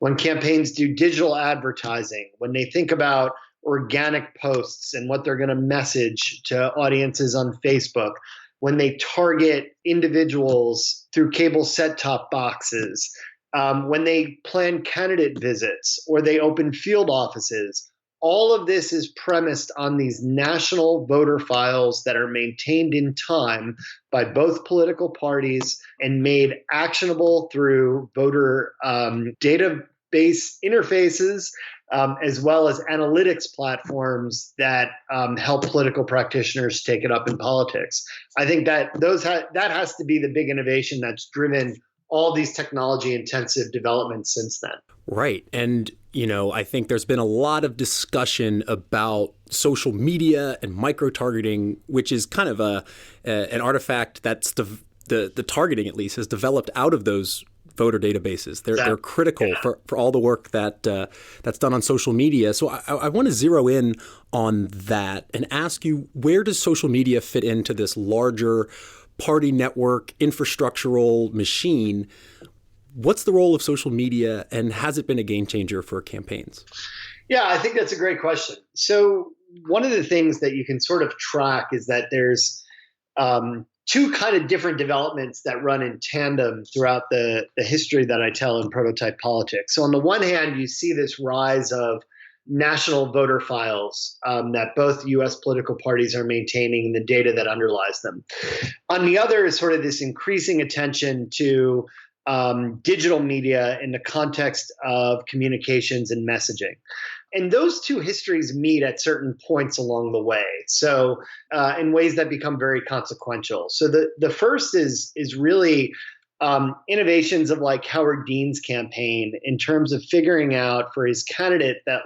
When campaigns do digital advertising, when they think about organic posts and what they're going to message to audiences on Facebook, when they target individuals through cable set-top boxes, when they plan candidate visits or they open field offices, all of this is premised on these national voter files that are maintained in time by both political parties and made actionable through voter database interfaces, as well as analytics platforms that help political practitioners take it up in politics. I think that that has to be the big innovation that's driven all these technology-intensive developments since then. Right. And, I think there's been a lot of discussion about social media and micro-targeting, which is kind of an artifact that's the targeting, at least, has developed out of those voter databases. They're critical for all the work that's done on social media. So I want to zero in on that and ask you, where does social media fit into this larger party network infrastructural machine? What's the role of social media, and has it been a game changer for campaigns? Yeah, I think that's a great question. So one of the things that you can sort of track is that there's two kind of different developments that run in tandem throughout the history that I tell in Prototype Politics. So on the one hand, you see this rise of national voter files that both U.S. political parties are maintaining and the data that underlies them. On the other is sort of this increasing attention to digital media in the context of communications and messaging. And those two histories meet at certain points along the way. So in ways that become very consequential. So the first is really innovations of like Howard Dean's campaign in terms of figuring out for his candidate that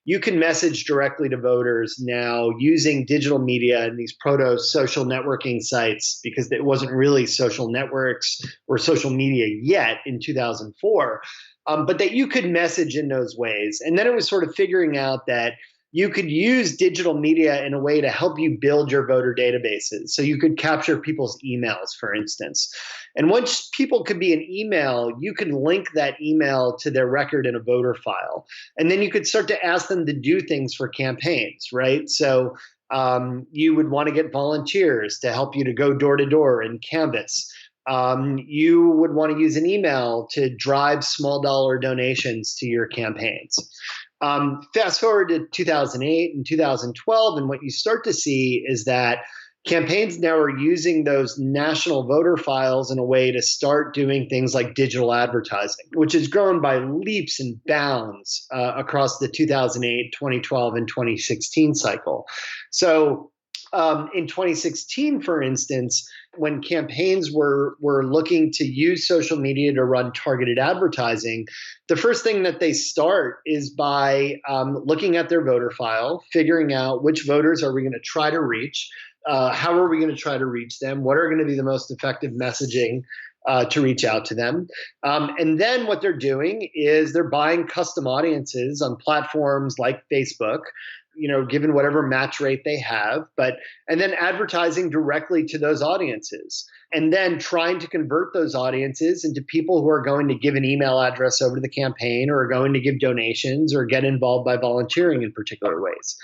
you can message directly to voters now using digital media and these proto-social networking sites, because it wasn't really social networks or social media yet in 2004, but that you could message in those ways. And then it was sort of figuring out that you could use digital media in a way to help you build your voter databases. So you could capture people's emails, for instance. And once people could be an email, you could link that email to their record in a voter file. And then you could start to ask them to do things for campaigns, right? So you would want to get volunteers to help you to go door to door and canvass. You would want to use an email to drive small dollar donations to your campaigns. Fast forward to 2008 and 2012, and what you start to see is that campaigns now are using those national voter files in a way to start doing things like digital advertising, which has grown by leaps and bounds across the 2008, 2012, and 2016 cycle. So in 2016, for instance, when campaigns were looking to use social media to run targeted advertising, the first thing that they start is by looking at their voter file, figuring out which voters are we going to try to reach, how are we going to try to reach them, what are going to be the most effective messaging to reach out to them. And then what they're doing is they're buying custom audiences on platforms like Facebook, given whatever match rate they have, and then advertising directly to those audiences, and then trying to convert those audiences into people who are going to give an email address over to the campaign or are going to give donations or get involved by volunteering in particular ways.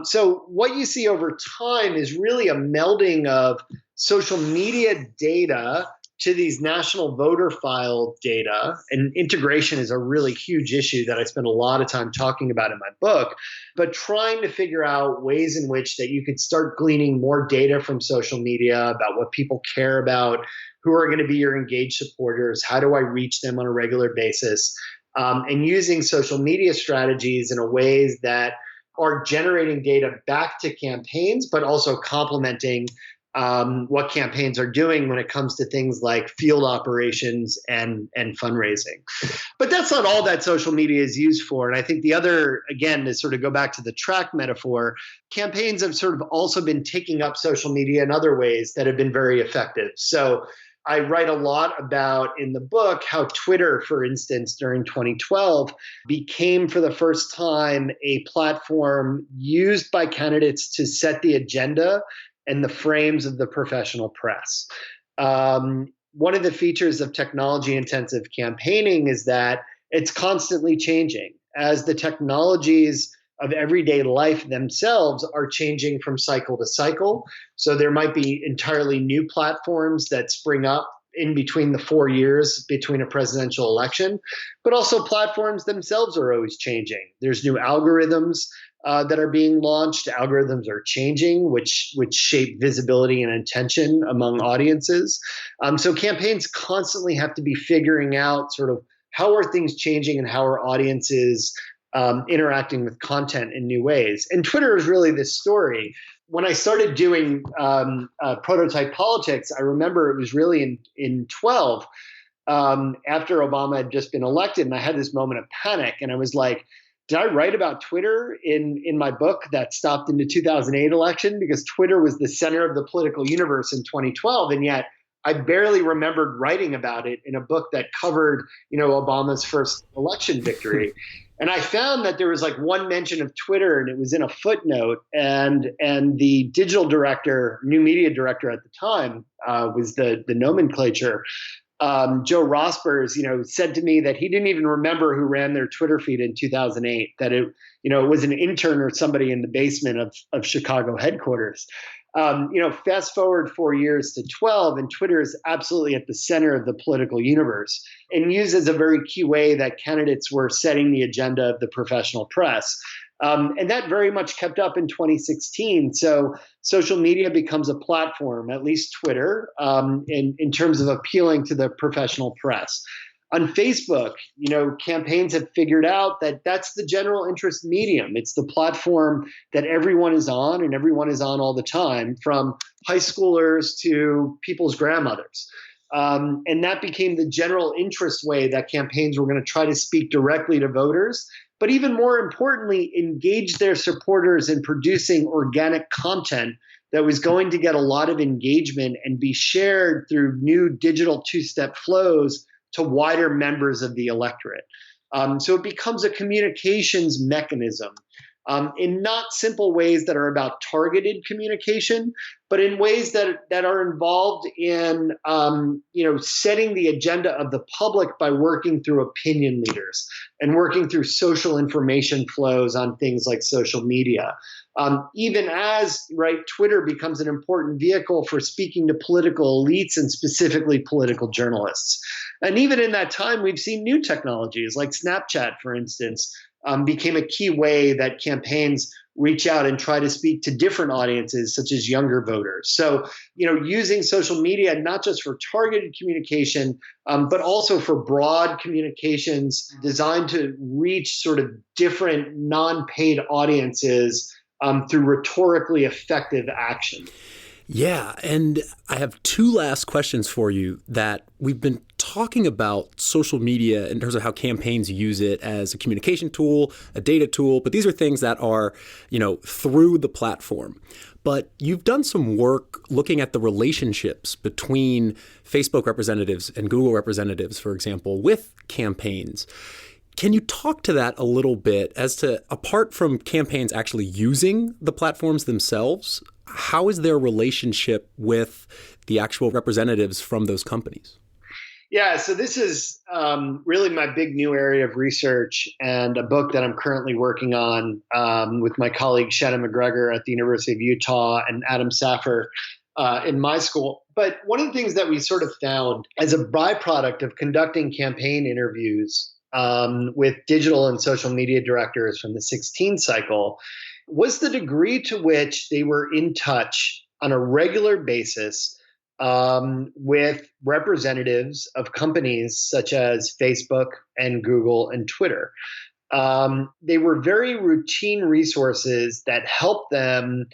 So what you see over time is really a melding of social media data to these national voter file data, and integration is a really huge issue that I spend a lot of time talking about in my book, but trying to figure out ways in which that you could start gleaning more data from social media about what people care about, who are going to be your engaged supporters, how do I reach them on a regular basis, and using social media strategies in a ways that are generating data back to campaigns, but also complementing what campaigns are doing when it comes to things like field operations and fundraising. But that's not all that social media is used for. And I think the other, again, to sort of go back to the track metaphor, campaigns have sort of also been taking up social media in other ways that have been very effective. So I write a lot about in the book how Twitter, for instance, during 2012, became for the first time a platform used by candidates to set the agenda and the frames of the professional press. One of the features of technology intensive campaigning is that it's constantly changing as the technologies of everyday life themselves are changing from cycle to cycle. So there might be entirely new platforms that spring up in between the 4 years between a presidential election, but also platforms themselves are always changing. There's new algorithms that are being launched. Algorithms are changing, which shape visibility and intention among audiences. So campaigns constantly have to be figuring out sort of how are things changing and how are audiences interacting with content in new ways. And Twitter is really this story. When I started doing prototype politics, I remember it was really in 12, after Obama had just been elected, and I had this moment of panic, and I was like, did I write about Twitter in my book that stopped in the 2008 election? Because Twitter was the center of the political universe in 2012, and yet I barely remembered writing about it in a book that covered, Obama's first election victory. And I found that there was like one mention of Twitter, and it was in a footnote. And the digital director, new media director at the time, was the nomenclature. Joe Rospers, said to me that he didn't even remember who ran their Twitter feed in 2008. That it was an intern or somebody in the basement of Chicago headquarters. Fast forward 4 years to 12, and Twitter is absolutely at the center of the political universe and used as a very key way that candidates were setting the agenda of the professional press. And that very much kept up in 2016. So social media becomes a platform, at least Twitter, in terms of appealing to the professional press. On Facebook, campaigns have figured out that that's the general interest medium. It's the platform that everyone is on, and everyone is on all the time, from high schoolers to people's grandmothers. And that became the general interest way that campaigns were going to try to speak directly to voters, but even more importantly, engage their supporters in producing organic content that was going to get a lot of engagement and be shared through new digital two-step flows to wider members of the electorate. So it becomes a communications mechanism in not simple ways that are about targeted communication, but in ways that are involved in setting the agenda of the public by working through opinion leaders and working through social information flows on things like social media. Even as Twitter becomes an important vehicle for speaking to political elites and specifically political journalists. And even in that time, we've seen new technologies like Snapchat, for instance, became a key way that campaigns reach out and try to speak to different audiences, such as younger voters. So, using social media not just for targeted communication, but also for broad communications designed to reach sort of different non-paid audiences through rhetorically effective action. Yeah, and I have two last questions for you. That we've been talking about social media in terms of how campaigns use it as a communication tool, a data tool, but these are things that are, through the platform. But you've done some work looking at the relationships between Facebook representatives and Google representatives, for example, with campaigns. Can you talk to that a little bit as to, apart from campaigns actually using the platforms themselves, how is their relationship with the actual representatives from those companies? Yeah, so this is really my big new area of research and a book that I'm currently working on with my colleague Shannon McGregor at the University of Utah and Adam Saffer in my school. But one of the things that we sort of found as a byproduct of conducting campaign interviews with digital and social media directors from the 16 cycle was the degree to which they were in touch on a regular basis with representatives of companies such as Facebook and Google and Twitter. They were very routine resources that helped them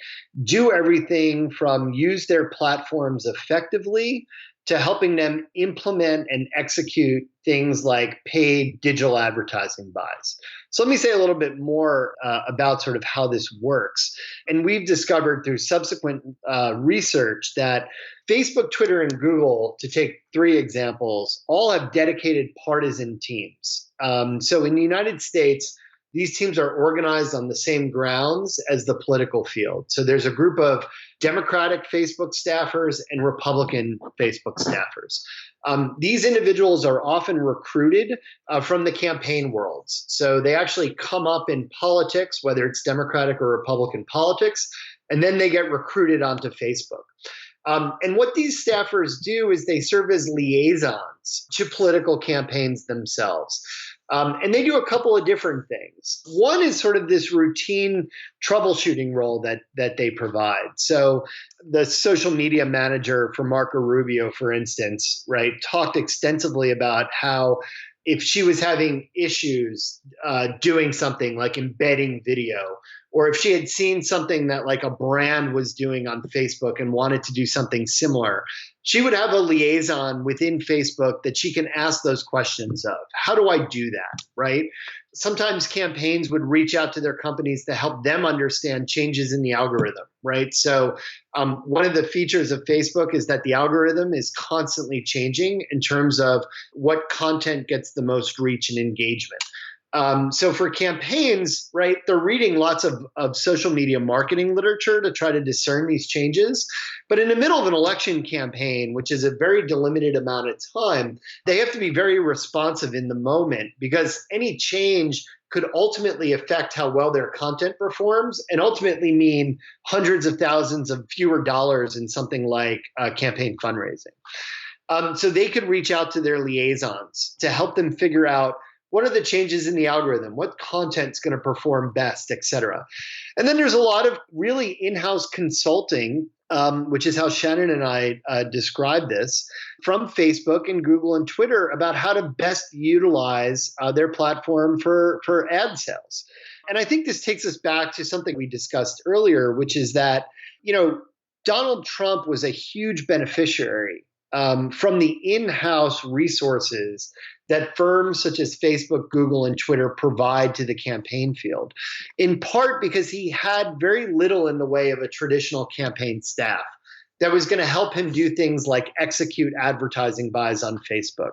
do everything from use their platforms effectively to helping them implement and execute things like paid digital advertising buys. So let me say a little bit more about sort of how this works. And we've discovered through subsequent research that Facebook, Twitter, and Google, to take three examples, all have dedicated partisan teams. So in the United States, these teams are organized on the same grounds as the political field. So there's a group of Democratic Facebook staffers and Republican Facebook staffers. These individuals are often recruited from the campaign worlds. So they actually come up in politics, whether it's Democratic or Republican politics, and then they get recruited onto Facebook. And what these staffers do is they serve as liaisons to political campaigns themselves. And they do a couple of different things. One is sort of this routine troubleshooting role that they provide. So the social media manager for Marco Rubio, for instance, right, talked extensively about how if she was having issues doing something like embedding video, or if she had seen something that like a brand was doing on Facebook and wanted to do something similar, she would have a liaison within Facebook that she can ask those questions of. How do I do that, right? Sometimes campaigns would reach out to their companies to help them understand changes in the algorithm, right? So one of the features of Facebook is that the algorithm is constantly changing in terms of what content gets the most reach and engagement. So for campaigns, right, they're reading lots of social media marketing literature to try to discern these changes. But in the middle of an election campaign, which is a very delimited amount of time, they have to be very responsive in the moment because any change could ultimately affect how well their content performs and ultimately mean hundreds of thousands of fewer dollars in something like campaign fundraising. So they could reach out to their liaisons to help them figure out what are the changes in the algorithm, what content's going to perform best, et cetera. And then there's a lot of really in-house consulting, which is how Shannon and I describe this, from Facebook and Google and Twitter about how to best utilize their platform for ad sales. And I think this takes us back to something we discussed earlier, which is that, Donald Trump was a huge beneficiary from the in-house resources that firms such as Facebook, Google, and Twitter provide to the campaign field, in part because he had very little in the way of a traditional campaign staff that was going to help him do things like execute advertising buys on Facebook.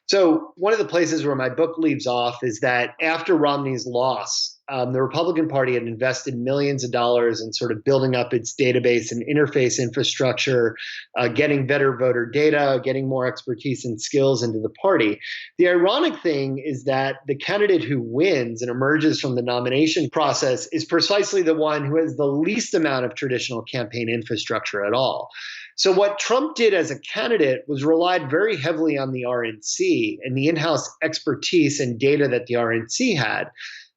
So one of the places where my book leaves off is that after Romney's loss, the Republican Party had invested millions of dollars in sort of building up its database and interface infrastructure, getting better voter data, getting more expertise and skills into the party. The ironic thing is that the candidate who wins and emerges from the nomination process is precisely the one who has the least amount of traditional campaign infrastructure at all. So what Trump did as a candidate was relied very heavily on the RNC and the in-house expertise and data that the RNC had.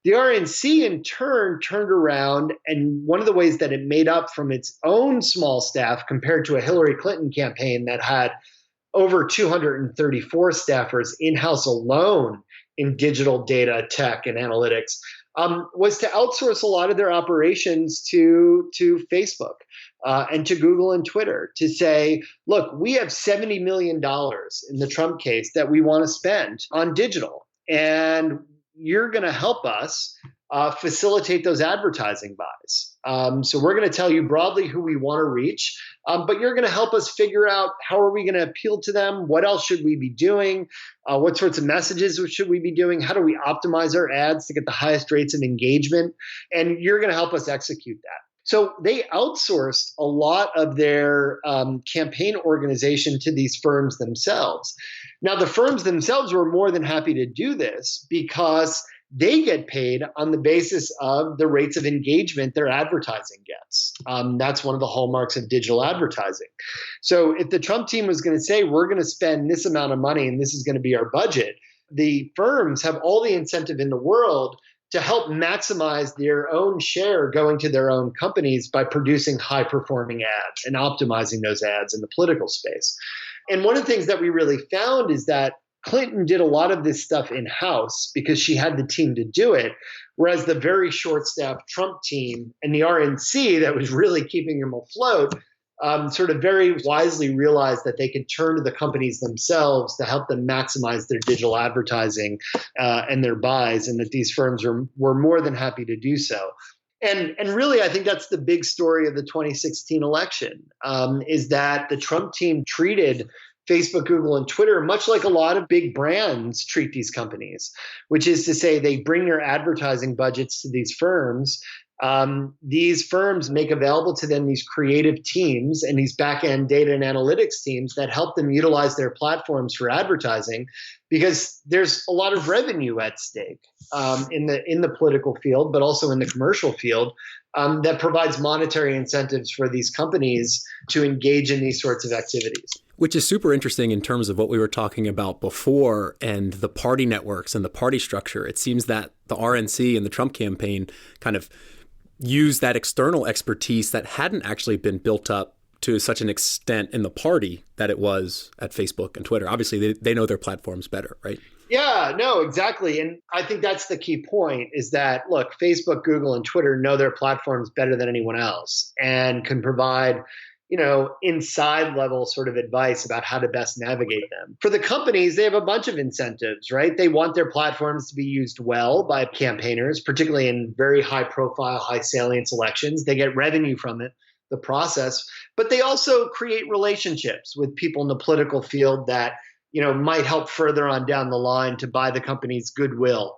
The RNC, in turn, turned around, and one of the ways that it made up from its own small staff compared to a Hillary Clinton campaign that had over 234 staffers in-house alone in digital data, tech, and analytics, was to outsource a lot of their operations to Facebook and to Google and Twitter to say, look, we have $70 million in the Trump case that we want to spend on digital, and you're going to help us facilitate those advertising buys. So we're going to tell you broadly who we want to reach, but you're going to help us figure out how are we going to appeal to them? What else should we be doing? What sorts of messages should we be doing? How do we optimize our ads to get the highest rates of engagement? And you're going to help us execute that. So they outsourced a lot of their campaign organization to these firms themselves. Now, the firms themselves were more than happy to do this because they get paid on the basis of the rates of engagement their advertising gets. That's one of the hallmarks of digital advertising. So if the Trump team was going to say, we're going to spend this amount of money and this is going to be our budget, the firms have all the incentive in the world to help maximize their own share going to their own companies by producing high-performing ads and optimizing those ads in the political space. And one of the things that we really found is that Clinton did a lot of this stuff in-house because she had the team to do it, whereas the very short-staffed Trump team and the RNC that was really keeping him afloat sort of very wisely realized that they could turn to the companies themselves to help them maximize their digital advertising and their buys, and that these firms were more than happy to do so. And really, I think that's the big story of the 2016 election, is that the Trump team treated Facebook, Google, and Twitter much like a lot of big brands treat these companies, which is to say they bring their advertising budgets to these firms. These firms make available to them these creative teams and these back-end data and analytics teams that help them utilize their platforms for advertising, because there's a lot of revenue at stake in the political field, but also in the commercial field, that provides monetary incentives for these companies to engage in these sorts of activities. Which is super interesting in terms of what we were talking about before and the party networks and the party structure. It seems that the RNC and the Trump campaign kind of used that external expertise that hadn't actually been built up to such an extent in the party that it was at Facebook and Twitter. Obviously, they know their platforms better, right? Yeah, no, exactly. And I think that's the key point, is that, look, Facebook, Google, and Twitter know their platforms better than anyone else and can provide inside level sort of advice about how to best navigate them. For the companies, they have a bunch of incentives, right? They want their platforms to be used well by campaigners, particularly in very high profile, high salience elections. They get revenue from it, the process, but they also create relationships with people in the political field that might help further on down the line to buy the company's goodwill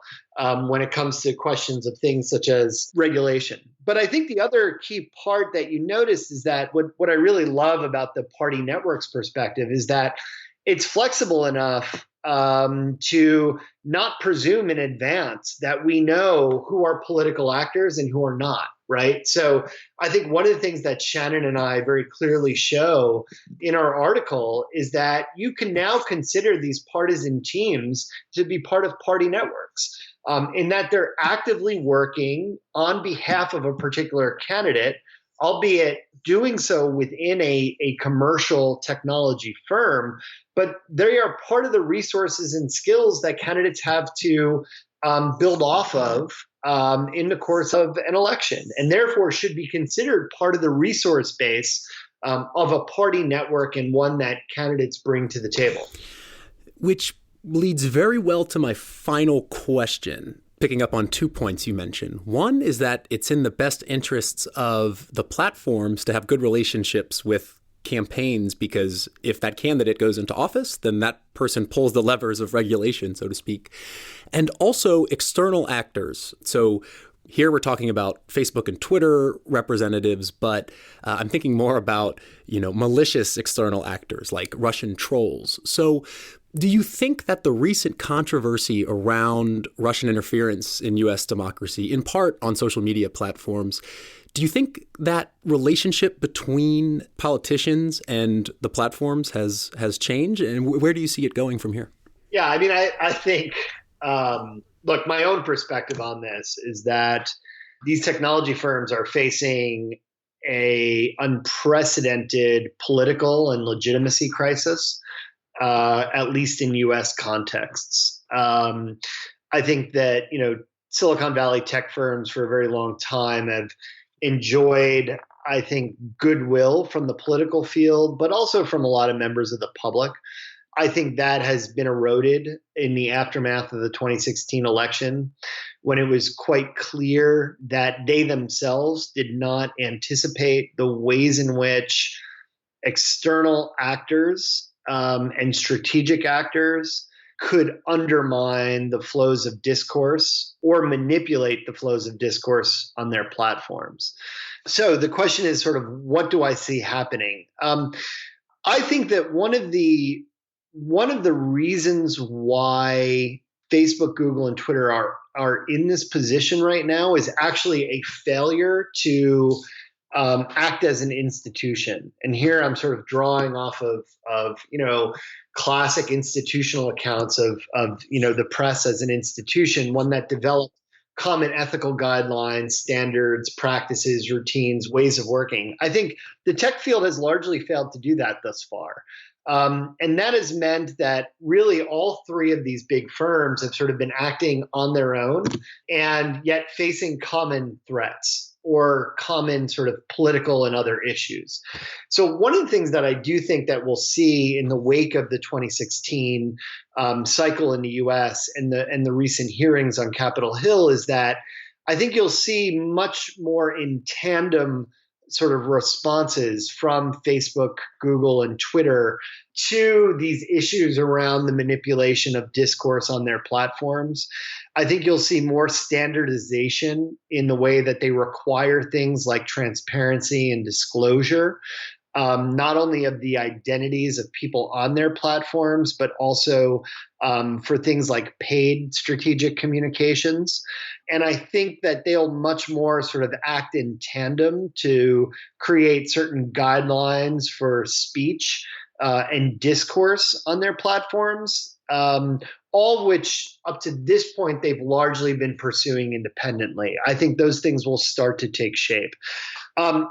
when it comes to questions of things such as regulation. But I think the other key part that you notice is that what I really love about the party networks perspective is that it's flexible enough to not presume in advance that we know who are political actors and who are not, right? So I think one of the things that Shannon and I very clearly show in our article is that you can now consider these partisan teams to be part of party networks, in that they're actively working on behalf of a particular candidate, albeit doing so within a commercial technology firm, but they are part of the resources and skills that candidates have to build off of in the course of an election, and therefore should be considered part of the resource base of a party network, and one that candidates bring to the table. Which leads very well to my final question, picking up on 2 points you mentioned. One is that it's in the best interests of the platforms to have good relationships with campaigns, because if that candidate goes into office, then that person pulls the levers of regulation, so to speak. And also external actors. So here we're talking about Facebook and Twitter representatives, but I'm thinking more about, malicious external actors like Russian trolls. So do you think that the recent controversy around Russian interference in U.S. democracy, in part on social media platforms, do you think that relationship between politicians and the platforms has changed? And where do you see it going from here? Yeah, I mean, I think, look, my own perspective on this is that these technology firms are facing a unprecedented political and legitimacy crisis, at least in U.S. contexts. I think that, Silicon Valley tech firms for a very long time have enjoyed, I think, goodwill from the political field, but also from a lot of members of the public. I think that has been eroded in the aftermath of the 2016 election, when it was quite clear that they themselves did not anticipate the ways in which external actors and strategic actors could undermine the flows of discourse or manipulate the flows of discourse on their platforms. So the question is sort of, what do I see happening? I think that one of the reasons why Facebook, Google, and Twitter are in this position right now is actually a failure to act as an institution. And here I'm sort of drawing off of classic institutional accounts of the press as an institution, one that developed common ethical guidelines, standards, practices, routines, ways of working. I think the tech field has largely failed to do that thus far. And that has meant that really all three of these big firms have sort of been acting on their own and yet facing common threats. or common sort of political and other issues. So one of the things that I do think that we'll see in the wake of the 2016 cycle in the U.S. and the recent hearings on Capitol Hill is that I think you'll see much more in tandem sort of responses from Facebook, Google, and Twitter to these issues around the manipulation of discourse on their platforms. I think you'll see more standardization in the way that they require things like transparency and disclosure, not only of the identities of people on their platforms, but also for things like paid strategic communications. And I think that they'll much more sort of act in tandem to create certain guidelines for speech and discourse on their platforms, all which up to this point they've largely been pursuing independently. I think those things will start to take shape.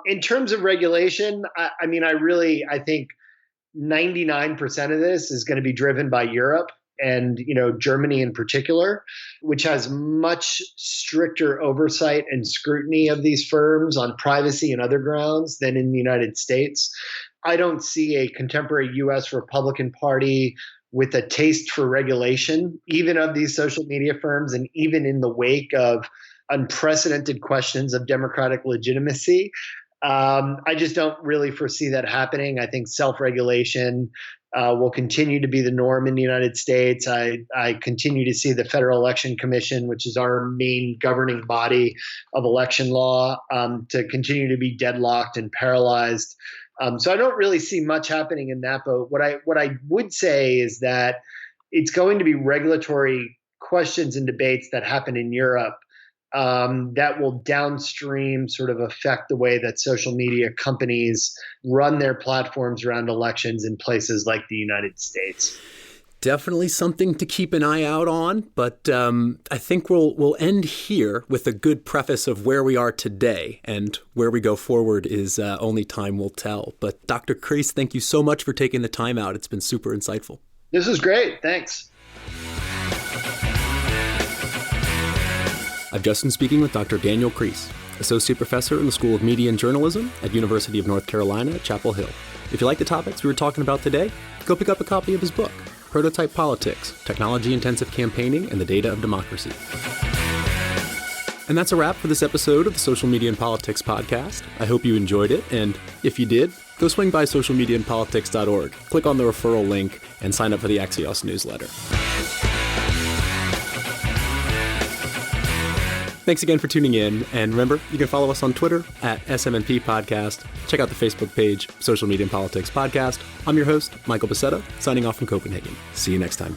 In terms of regulation, I think 99% of this is going to be driven by Europe and Germany in particular, which has much stricter oversight and scrutiny of these firms on privacy and other grounds than in the United States. I don't see a contemporary U.S. Republican Party with a taste for regulation, even of these social media firms, and even in the wake of unprecedented questions of democratic legitimacy. I just don't really foresee that happening. I think self-regulation will continue to be the norm in the United States. I continue to see the Federal Election Commission, which is our main governing body of election law, to continue to be deadlocked and paralyzed. So I don't really see much happening in that boat. What I would say is that it's going to be regulatory questions and debates that happen in Europe that will downstream sort of affect the way that social media companies run their platforms around elections in places like the United States. Definitely something to keep an eye out on, but I think we'll end here with a good preface of where we are today, and where we go forward is only time will tell. But Dr. Kreiss, thank you so much for taking the time out. It's been super insightful. This was great. Thanks. I've just been speaking with Dr. Daniel Kreiss, Associate Professor in the School of Media and Journalism at University of North Carolina at Chapel Hill. If you like the topics we were talking about today, go pick up a copy of his book, Prototype Politics, Technology-Intensive Campaigning and the Data of Democracy. And that's a wrap for this episode of the Social Media and Politics podcast. I hope you enjoyed it, and if you did, go swing by socialmediaandpolitics.org, click on the referral link, and sign up for the Axios newsletter. Thanks again for tuning in, and remember, you can follow us on Twitter at SMNP Podcast. Check out the Facebook page, Social Media and Politics Podcast. I'm your host, Michael Becerra, signing off from Copenhagen. See you next time.